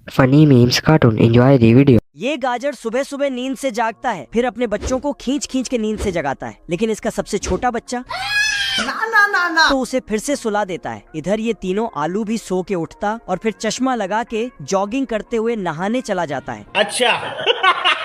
Funny memes cartoon. Enjoy the video. ये गाजर सुबह सुबह नींद से जागता है, फिर अपने बच्चों को खींच खींच के नींद से जगाता है, लेकिन इसका सबसे छोटा बच्चा ना तो उसे फिर से सुला देता है। इधर ये तीनों आलू भी सो के उठता और फिर चश्मा लगा के जॉगिंग करते हुए नहाने चला जाता है। अच्छा।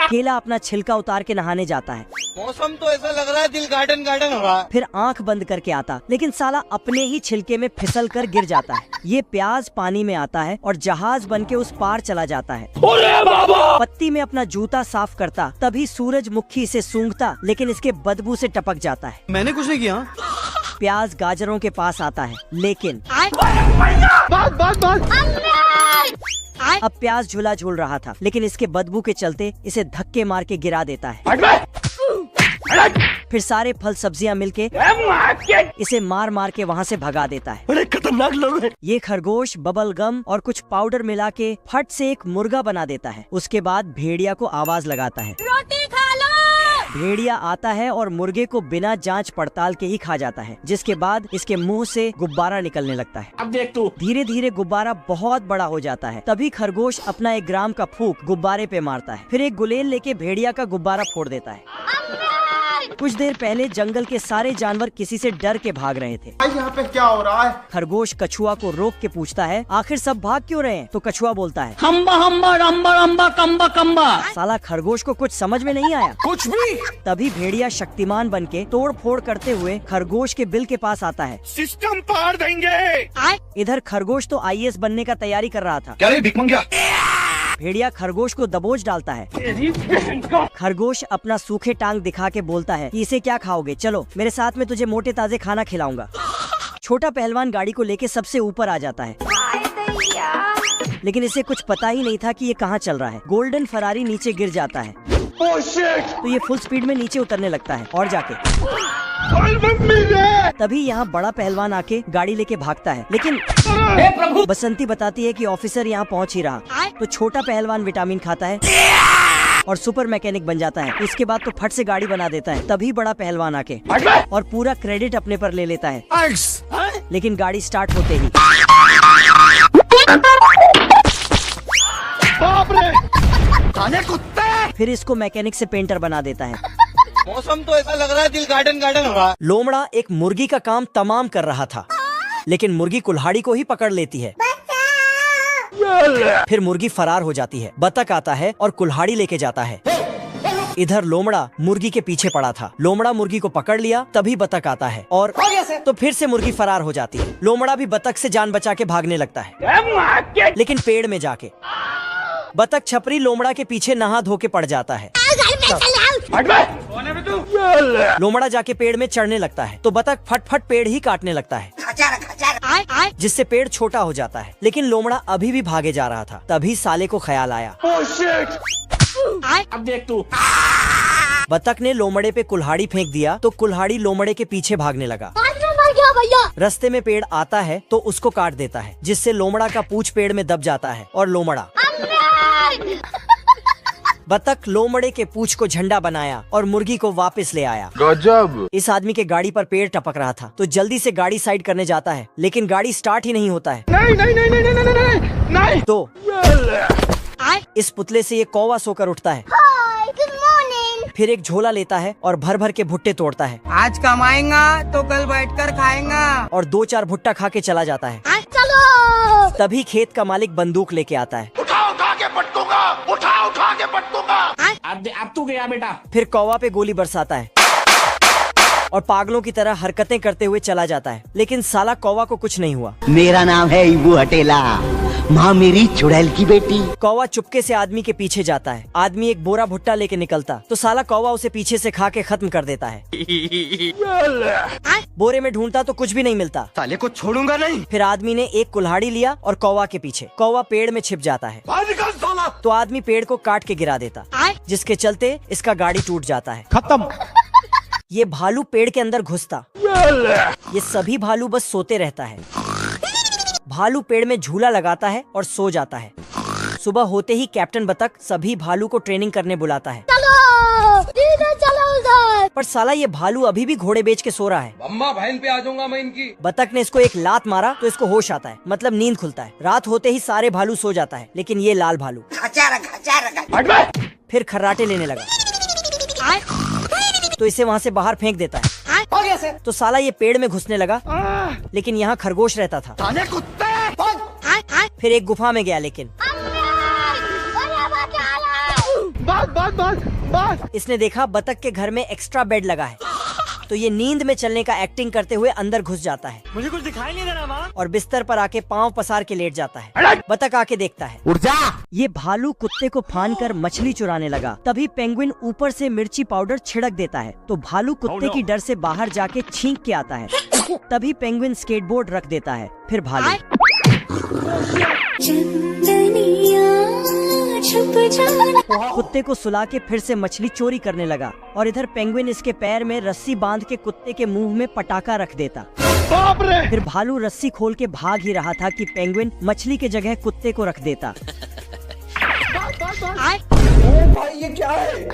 केला अपना छिलका उतार के नहाने जाता है। मौसम तो ऐसा लग रहा है दिल गार्डन गार्डन हो रहा है। फिर आंख बंद करके आता, लेकिन साला अपने ही छिलके में फिसल कर गिर जाता है। ये प्याज पानी में आता है और जहाज बन के उस पार चला जाता है। पत्ती में अपना जूता साफ करता, तभी सूरजमुखी इसे सूंघता, लेकिन इसके बदबू से टपक जाता है। मैंने कुछ नहीं किया। प्याज गाजरों के पास आता है, लेकिन अब प्याज झूला झूल रहा था, लेकिन इसके बदबू के चलते इसे धक्के मार के गिरा देता है। फिर सारे फल सब्जियां मिलके इसे मार मार के वहाँ से भगा देता है। बड़े खतरनाक लोग हैं। ये खरगोश बबल गम और कुछ पाउडर मिला के फट से एक मुर्गा बना देता है। उसके बाद भेड़िया को आवाज लगाता है, रोटी खा लो। भेड़िया आता है और मुर्गे को बिना जांच पड़ताल के ही खा जाता है, जिसके बाद इसके मुंह से गुब्बारा निकलने लगता है। अब देख तू। धीरे धीरे गुब्बारा बहुत बड़ा हो जाता है। तभी खरगोश अपना 1 ग्राम का फूंक गुब्बारे पे मारता है, फिर एक गुलेल लेके भेड़िया का गुब्बारा फोड़ देता है। कुछ देर पहले जंगल के सारे जानवर किसी से डर के भाग रहे थे। यहाँ पे क्या हो रहा है? खरगोश कछुआ को रोक के पूछता है, आखिर सब भाग क्यों रहे हैं? तो कछुआ बोलता है, हम्बा हम्बा रम्बा रम्बा कम्बा कम्बा। साला खरगोश को कुछ समझ में नहीं आया। कुछ भी। तभी भेड़िया शक्तिमान बन के तोड़ फोड़ करते हुए खरगोश के बिल के पास आता है। सिस्टम पार देंगे। इधर खरगोश तो IAS बनने का तैयारी कर रहा था। क्या रे भिख मंगिया? भेड़िया खरगोश को दबोच डालता है। खरगोश अपना सूखे टांग दिखा के बोलता है कि इसे क्या खाओगे, चलो मेरे साथ में तुझे मोटे ताजे खाना खिलाऊंगा। छोटा पहलवान गाड़ी को लेके सबसे ऊपर आ जाता है, लेकिन इसे कुछ पता ही नहीं था कि ये कहाँ चल रहा है। गोल्डन फरारी नीचे गिर जाता है, तो ये फुल स्पीड में नीचे उतरने लगता है और जाके तभी यहाँ बड़ा पहलवान आके गाड़ी लेके भागता है, लेकिन बसंती बताती है कि ऑफिसर यहाँ पहुँच ही रहा। तो छोटा पहलवान विटामिन खाता है और सुपर मैकेनिक बन जाता है। इसके बाद तो फट से गाड़ी बना देता है। तभी बड़ा पहलवान आके और पूरा क्रेडिट अपने पर ले लेता है, लेकिन गाड़ी स्टार्ट होते ही फिर इसको मैकेनिक से पेंटर बना देता है। मौसम तो ऐसा लग रहा है दिल गार्डन गार्डन हो रहा है। लोमड़ा एक मुर्गी का काम तमाम कर रहा था, लेकिन मुर्गी कुल्हाड़ी को ही पकड़ लेती है। फिर मुर्गी फरार हो जाती है। बतख आता है और कुल्हाड़ी लेके जाता है। इधर लोमड़ा मुर्गी के पीछे पड़ा था। लोमड़ा मुर्गी को पकड़ लिया, तभी बतख आता है और तो फिर से मुर्गी फरार हो जाती है। लोमड़ा भी बतख से जान बचा के भागने लगता है, लेकिन पेड़ में जाके बतख छपरी लोमड़ा के पीछे नहा धो के पड़ जाता है। लोमड़ा जाके पेड़ में चढ़ने लगता है, तो बतख फट फट पेड़ ही काटने लगता है, जिससे पेड़ छोटा हो जाता है। लेकिन लोमड़ा अभी भी भागे जा रहा था। तभी साले को ख्याल आया, अब देख तू। बतख ने लोमड़े पे कुल्हाड़ी फेंक दिया, तो कुल्हाड़ी लोमड़े के पीछे भागने लगा। रास्ते में पेड़ आता है तो उसको काट देता है, जिससे लोमड़ा का पूंछ पेड़ में दब जाता है और लोमड़ा बतख लोमड़े के पूंछ को झंडा बनाया और मुर्गी को वापस ले आया। गजब। इस आदमी के गाड़ी पर पेड़ टपक रहा था, तो जल्दी से गाड़ी साइड करने जाता है, लेकिन गाड़ी स्टार्ट ही नहीं होता है। नहीं। तो इस पुतले से ये कौवा सोकर उठता है। फिर एक झोला लेता है और भर भर के भुट्टे तोड़ता है। आज कमाएगा तो कल बैठकर खाएगा। और 2-4 भुट्टा खा के चला जाता है। तभी खेत का मालिक बंदूक लेके आता है। उठा के पटकूंगा। उठा के पटकूंगा। अब तू गया बेटा। फिर कौवा पे गोली बरसाता है और पागलों की तरह हरकतें करते हुए चला जाता है, लेकिन साला कौवा को कुछ नहीं हुआ। मेरा नाम है इबू हटेला, माँ मेरी चुड़ैल की बेटी। कौवा चुपके से आदमी के पीछे जाता है। आदमी एक बोरा भुट्टा लेके निकलता, तो साला कौवा उसे पीछे से खा के खत्म कर देता है। बोरे में ढूंढता तो कुछ भी नहीं मिलता। साले को छोड़ूंगा नहीं। फिर आदमी ने एक कुल्हाड़ी लिया और कौवा के पीछे। कौवा पेड़ में छिप जाता है, तो आदमी पेड़ को काट के गिरा देता, जिसके चलते इसका गाड़ी टूट जाता है। खत्म। ये भालू पेड़ के अंदर घुसता। ये सभी भालू बस सोते रहता है। भालू पेड़ में झूला लगाता है और सो जाता है। सुबह होते ही कैप्टन बतख सभी भालू को ट्रेनिंग करने बुलाता है। पर साला ये भालू अभी भी घोड़े बेच के सो रहा है। अम्मा बहन पे आ जाऊंगा मैं इनकी। बतख ने इसको एक लात मारा तो इसको होश आता है, मतलब नींद खुलता है। रात होते ही सारे भालू सो जाता है, लेकिन ये लाल भालू फिर खर्राटे लेने लगा तो इसे वहाँ से बाहर फेंक देता है। तो साला ये पेड़ में घुसने लगा, लेकिन यहाँ खरगोश रहता था। फिर एक गुफा में गया, लेकिन इसने देखा बतख के घर में एक्स्ट्रा बेड लगा है, तो ये नींद में चलने का एक्टिंग करते हुए अंदर घुस जाता है। मुझे कुछ दिखाई नहीं दे रहा माँ। और बिस्तर पर आके पाँव पसार के लेट जाता है। बतख आके देखता है, उठ जा। ये भालू कुत्ते को फान कर मछली चुराने लगा। तभी पेंगुइन ऊपर से मिर्ची पाउडर छिड़क देता है, तो भालू कुत्ते की डर से बाहर जाके छींक के आता है। तभी पेंगुइन स्केटबोर्ड रख देता है। फिर भालू कुत्ते को सुला के फिर से मछली चोरी करने लगा, और इधर पेंगुइन इसके पैर में रस्सी बांध के कुत्ते के मुंह में पटाखा रख देता। बाप रे। फिर भालू रस्सी खोल के भाग ही रहा था कि पेंगुइन मछली के जगह कुत्ते को रख देता। भाई ये क्या है?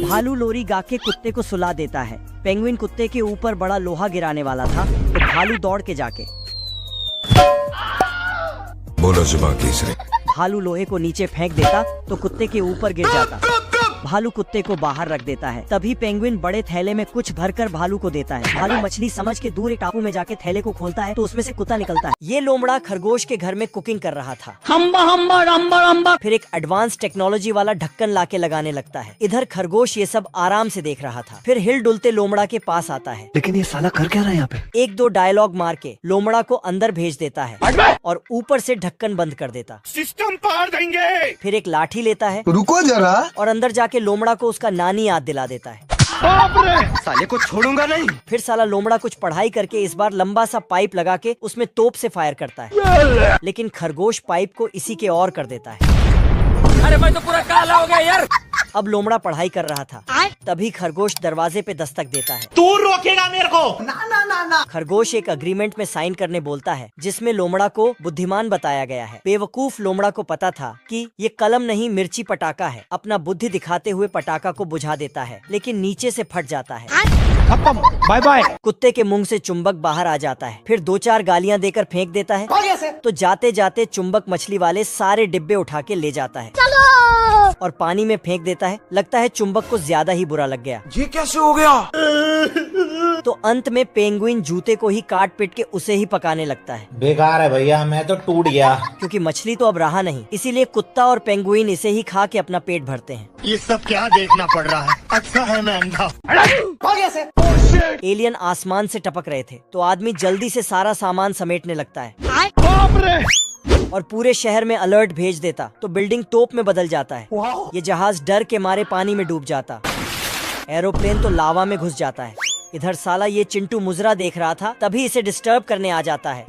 भालू लोरी गा के कुत्ते को सुला देता है। पेंगुइन कुत्ते के ऊपर बड़ा लोहा गिराने वाला था, तो भालू दौड़ के जाके बोलो जुबान तीसरे। भालू लोहे को नीचे फेंक देता तो कुत्ते के ऊपर गिर जाता। भालू कुत्ते को बाहर रख देता है। तभी पेंगुइन बड़े थैले में कुछ भरकर भालू को देता है। भालू मछली समझ के दूर एक टापू में जाके थैले को खोलता है, तो उसमें से कुत्ता निकलता है। ये लोमड़ा खरगोश के घर में कुकिंग कर रहा था। हम्बा हम्बा रम्बा रम्बा। फिर एक एडवांस टेक्नोलॉजी वाला ढक्कन लाके लगाने लगता है। इधर खरगोश ये सब आराम से देख रहा था। फिर हिल डुलते लोमड़ा के पास आता है, लेकिन ये साला कर क्या रहा है यहाँ पे? एक दो डायलॉग मार के लोमड़ा को अंदर भेज देता है और ऊपर से ढक्कन बंद कर देता। सिस्टम पार देंगे। फिर एक लाठी लेता है रुको जरा। और अंदर जाके लोमड़ा को उसका नानी याद दिला देता है। बाप रे। साले को छोड़ूंगा नहीं। फिर साला लोमड़ा कुछ पढ़ाई करके इस बार लंबा सा पाइप लगा के उसमें तोप से फायर करता है, लेकिन खरगोश पाइप को इसी के और कर देता है। अरे भाई तो पूरा काला हो गया यार। अब लोमड़ा पढ़ाई कर रहा था, तभी खरगोश दरवाजे पे दस्तक देता है। तू रोकेगा मेरे को? ना। खरगोश एक अग्रीमेंट में साइन करने बोलता है, जिसमें लोमड़ा को बुद्धिमान बताया गया है। बेवकूफ लोमड़ा को पता था कि ये कलम नहीं मिर्ची पटाखा है। अपना बुद्धि दिखाते हुए पटाखा को बुझा देता है, लेकिन नीचे से फट जाता है। Bye bye. कुत्ते के मुंह से चुंबक बाहर आ जाता है। फिर दो चार गालियां देकर फेंक देता है, तो जाते जाते चुंबक मछली वाले सारे डिब्बे उठा के ले जाता है और पानी में फेंक देता है। लगता है चुंबक को ज्यादा ही बुरा लग गया। ये कैसे हो गया? तो अंत में पेंगुइन जूते को ही काट पीट के उसे ही पकाने लगता है। बेकार है भैया, मैं तो टूट गया। क्योंकि मछली तो अब रहा नहीं, इसीलिए कुत्ता और पेंगुइन इसे ही खा के अपना पेट भरते हैं। ये सब क्या देखना पड़ रहा है? अच्छा है मैं अंधा। एलियन आसमान से टपक रहे थे, तो आदमी जल्दी से सारा सामान समेटने लगता है बाप रे। और पूरे शहर में अलर्ट भेज देता, तो बिल्डिंग तोप में बदल जाता है। ये जहाज डर के मारे पानी में डूब जाता। एरोप्लेन तो लावा में घुस जाता है। इधर साला ये चिंटू मुजरा देख रहा था, तभी इसे डिस्टर्ब करने आ जाता है।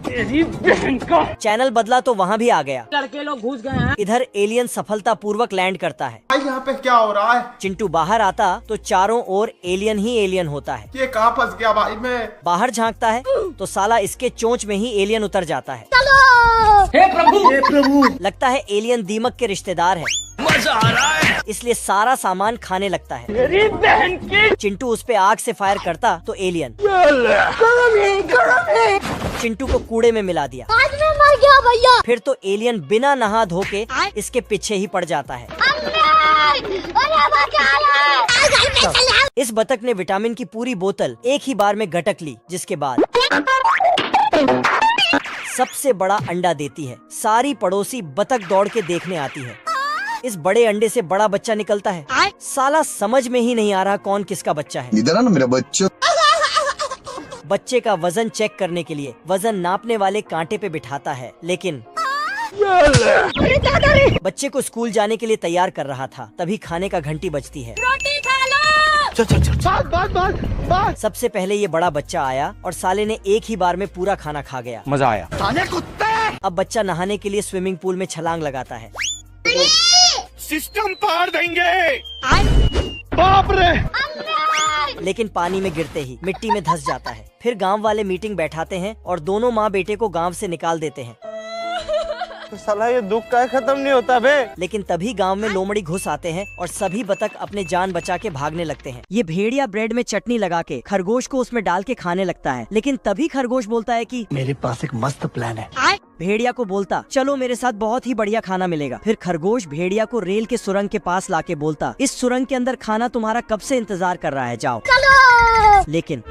चैनल बदला तो वहाँ भी आ गया। लड़के लोग घुस गए हैं। इधर एलियन सफलता पूर्वक लैंड करता है। यहाँ पे क्या हो रहा है? चिंटू बाहर आता तो चारों ओर एलियन ही एलियन होता है। ये कहाँ फंस गया भाई मैं? बाहर झांकता है तो साला इसके चोंच में ही एलियन उतर जाता है। हे प्रभु। लगता है एलियन दीमक के रिश्तेदार है। मजा आ रहा है। इसलिए सारा सामान खाने लगता है। मेरी बहन की। चिंटू उस पे आग से फायर करता तो एलियन चिंटू को कूड़े में मिला दिया। आज मैं मर गया भैया। फिर तो एलियन बिना नहा धो के इसके पीछे ही पड़ जाता है। इस बतख ने विटामिन की पूरी बोतल एक ही बार में गटक ली, जिसके बाद सबसे बड़ा अंडा देती है। सारी पड़ोसी बतख दौड़ के देखने आती है। इस बड़े अंडे से बड़ा बच्चा निकलता है। साला समझ में ही नहीं आ रहा कौन किसका बच्चा है। इधर ना मेरा बच्चा। बच्चे का वजन चेक करने के लिए वजन नापने वाले कांटे पे बिठाता है, लेकिन बच्चे को स्कूल जाने के लिए तैयार कर रहा था। तभी खाने का घंटी बजती है। रोटी खा लो। चल। सबसे पहले ये बड़ा बच्चा आया और साले ने एक ही बार में पूरा खाना खा गया। मजा आया। साले कुत्ते। अब बच्चा नहाने के लिए स्विमिंग पूल में छलांग लगाता है। सिस्टम पार देंगे। बाप रे। लेकिन पानी में गिरते ही मिट्टी में धंस जाता है। फिर गांव वाले मीटिंग बैठाते हैं और दोनों माँ बेटे को गांव से निकाल देते हैं। साला ये दुख का खत्म नहीं होता बे। लेकिन तभी गांव में लोमड़ी घुस आते हैं और सभी बतख अपने जान बचा के भागने लगते हैं। ये भेड़िया ब्रेड में चटनी लगा के खरगोश को उसमें डाल के खाने लगता है, लेकिन तभी खरगोश बोलता है कि मेरे पास एक मस्त प्लान है। भेड़िया को बोलता चलो मेरे साथ बहुत ही बढ़िया खाना मिलेगा। फिर खरगोश भेड़िया को रेल के सुरंग के पास लाके बोलता इस सुरंग के अंदर खाना तुम्हारा कब से इंतजार कर रहा है, जाओ। लेकिन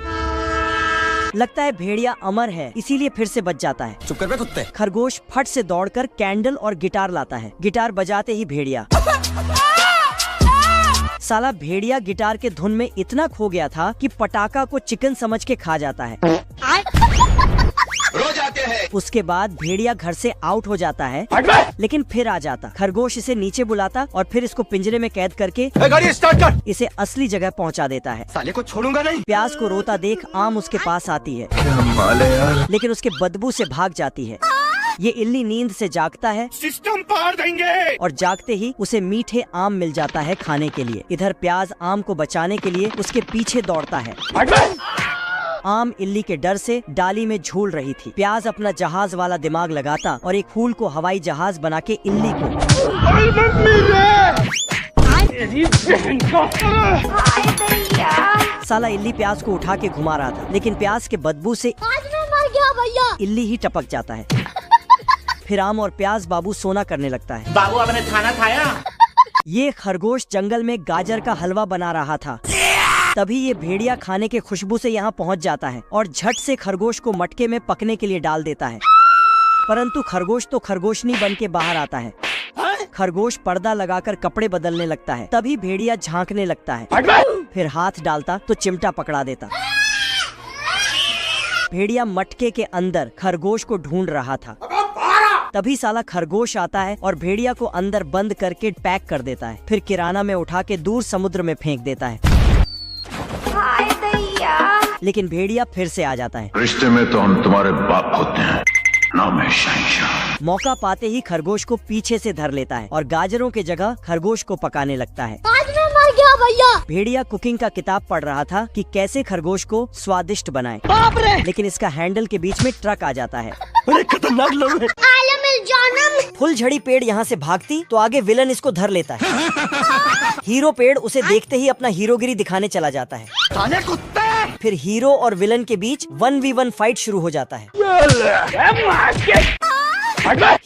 लगता है भेड़िया अमर है, इसीलिए फिर से बच जाता है। चुप कर बे कुत्ते। खरगोश फट से दौड़कर कैंडल और गिटार लाता है। गिटार बजाते ही भेड़िया साला भेड़िया गिटार के धुन में इतना खो गया था कि पटाखा को चिकन समझ के खा जाता है। रोज आते हैं। उसके बाद भेड़िया घर से आउट हो जाता है, लेकिन फिर आ जाता। खरगोश इसे नीचे बुलाता और फिर इसको पिंजरे में कैद करके गाड़ी स्टार्ट कर। इसे असली जगह पहुंचा देता है। साले को छोड़ूंगा नहीं। प्याज को रोता देख आम उसके पास आती है, लेकिन उसके बदबू से भाग जाती है। ये इल्ली नींद से जागता है सिस्टम पार देंगे। और जागते ही उसे मीठे आम मिल जाता है खाने के लिए। इधर प्याज आम को बचाने के लिए उसके पीछे दौड़ता है। आम इल्ली के डर से डाली में झूल रही थी। प्याज अपना जहाज वाला दिमाग लगाता और एक फूल को हवाई जहाज बना के इल्ली को साला इल्ली प्याज को उठा के घुमा रहा था, लेकिन प्याज के बदबू से आज मैं मर गया भैया। इल्ली ही टपक जाता है। फिर आम और प्याज बाबू सोना करने लगता है। बाबू आपने खाना खाया? ये खरगोश जंगल में गाजर का हलवा बना रहा था। तभी ये भेड़िया खाने के खुशबू से यहाँ पहुँच जाता है और झट से खरगोश को मटके में पकने के लिए डाल देता है। परंतु खरगोश तो खरगोशनी बन के बाहर आता है। खरगोश पर्दा लगाकर कपड़े बदलने लगता है। तभी भेड़िया झांकने लगता है, फिर हाथ डालता तो चिमटा पकड़ा देता। भेड़िया मटके के अंदर खरगोश को ढूंढ रहा था। तभी साला खरगोश आता है और भेड़िया को अंदर बंद करके पैक कर देता है। फिर किराना में उठा के दूर समुद्र में फेंक देता है। लेकिन भेड़िया फिर से आ जाता है। रिश्ते में तो हम तुम्हारे बाप होते हैं, नाम है शहंशाह। मौका पाते ही खरगोश को पीछे से धर लेता है और गाजरों के जगह खरगोश को पकाने लगता है। आज मैं मर गया भैया। भेड़िया कुकिंग का किताब पढ़ रहा था कि कैसे खरगोश को स्वादिष्ट बनाए, लेकिन इसका हैंडल के बीच में ट्रक आ जाता है। बड़े खतरनाक लोग हैं। फुल झड़ी पेड़ यहाँ से भागती तो आगे विलन इसको धर लेता है। हीरो पेड़ उसे देखते ही अपना हीरोगिरी दिखाने चला जाता है। साले कुत्ते। फिर हीरो और विलन के बीच 1v1 फाइट शुरू हो जाता है।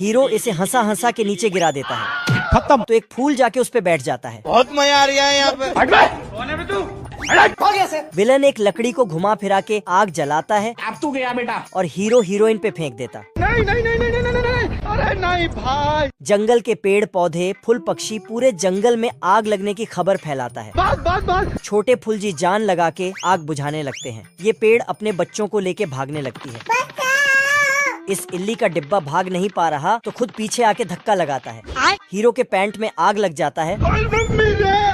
हीरो इसे हंसा हंसा के नीचे गिरा देता है। खत्म। तो एक फूल जाके उस पे बैठ जाता है। बहुत मजा आ रहा है यहाँ पे। विलन एक लकड़ी को घुमा फिरा के आग जलाता है। अब तू गया बेटा। और हीरो हीरोइन पे फेंक देता। नहीं नहीं नहीं नहीं नहीं नहीं नहीं, अरे नहीं भाई। जंगल के पेड़ पौधे फूल पक्षी पूरे जंगल में आग लगने की खबर फैलाता है। बस। छोटे फुलजी जान लगा के आग बुझाने लगते हैं। ये पेड़ अपने बच्चों को लेके भागने लगती है। इस इल्ली का डिब्बा भाग नहीं पा रहा तो खुद पीछे आके धक्का लगाता है। हीरो के पैंट में आग लग जाता है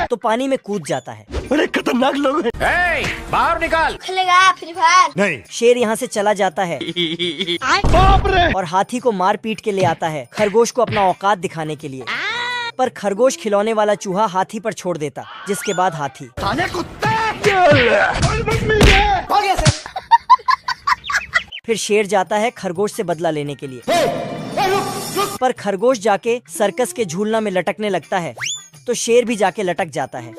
तो पानी में कूद जाता है। बड़े खतरनाक लोग हैं। बाहर निकाल। खेलेगा फ्री फायर। नहीं। शेर यहाँ से चला जाता है और हाथी को मार पीट के ले आता है खरगोश को अपना औकात दिखाने के लिए। पर खरगोश खिलौने वाला चूहा हाथी पर छोड़ देता, जिसके बाद हाथी साले कुत्ते। फिर शेर जाता है खरगोश से बदला लेने के लिए। पर खरगोश जाके सर्कस के झूलना में लटकने लगता है तो शेर भी जाके लटक जाता है।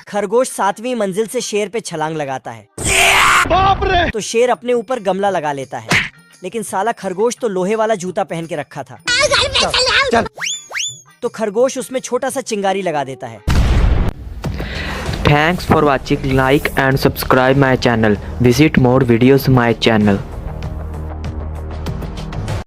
खरगोश 7वीं मंजिल से शेर पे छलांग लगाता है। बाप रे। तो शेर अपने ऊपर गमला लगा लेता है, लेकिन साला खरगोश तो लोहे वाला जूता पहन के रखा था। चल। तो खरगोश उसमें छोटा सा चिंगारी लगा देता है। Thanks for watching. Like and subscribe my channel. Visit more videos my channel.